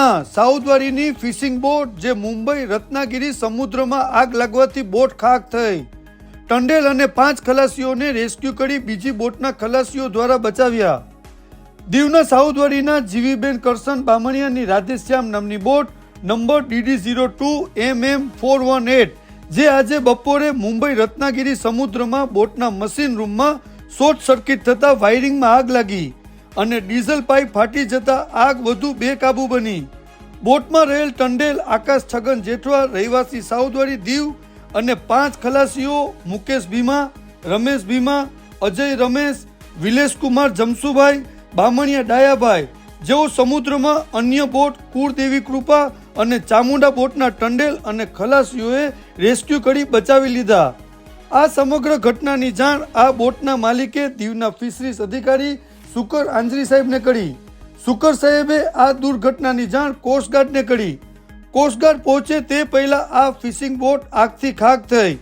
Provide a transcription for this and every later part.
દીવમાં સાઉદવારીની fishing boat જે મુંબઈ રત્નાગીરી સમુદ્રમાં આગ લાગવાથી બોટ ખાક થઈ. ટંડેલ અને 5 ખલાસીઓને રેસ્ક્યુ કરી બીજી બોટના ખલાસીઓ દ્વારા બચાવ્યા. દીવના સાઉદવારીના જીવીબેન કરશન બામણિયાની રાધેશ્યામ નામની બોટ નંબર DD02MM418 જે આજે બપોરે મુંબઈ રત્નાગીરી સમુદ્રમાં બોટના મશીન રૂમમાં શોર્ટ સર્કિટ થતા વાયરિંગમાં આગ લાગી અને ડીઝલ પાઇપ ફાટી જતા આગ વધુ બેકાબુ બની. બોટમાં રહેલ ટંડેલ આકાશ છગન જેઠવા રહેવાસી સાઉદવારી દીવ અને 5 ખલાસીઓ મુકેશ ભીમા, રમેશ ભીમા, અજય રમેશ, વિલેશકુમાર જમસુભાઈ, બામણિયા ડાયાભાઈ જેઓ સમુદ્રમાં અન્ય બોટ કુળદેવી કૃપા અને ચામુંડા બોટના ટંડેલ અને ખલાસીઓએ રેસ્ક્યુ કરી બચાવી લીધા. આ સમગ્ર ઘટનાની જાણ આ બોટના માલિકે દીવના ફિશરીઝ અધિકારી સુકર આંજરી સાહેબને કરી. સુકર સાહેબે આ દુર્ઘટનાની જાણ કોસ્ટગાર્ડને કરી. કોસ્ટગાર્ડ પહોંચે તે પહેલા આ ફિશિંગ બોટ આગથી ખાક થઈ.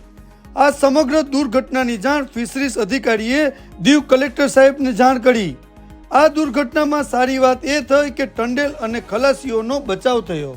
આ સમગ્ર દુર્ઘટનાની જાણ ફિશરીઝ અધિકારીએ દીવ કલેક્ટર સાહેબને જાણ કરી. આ દુર્ઘટનામાં સારી વાત એ થઈ કે ટંડેલ અને ખલાસીઓનો બચાવ થયો.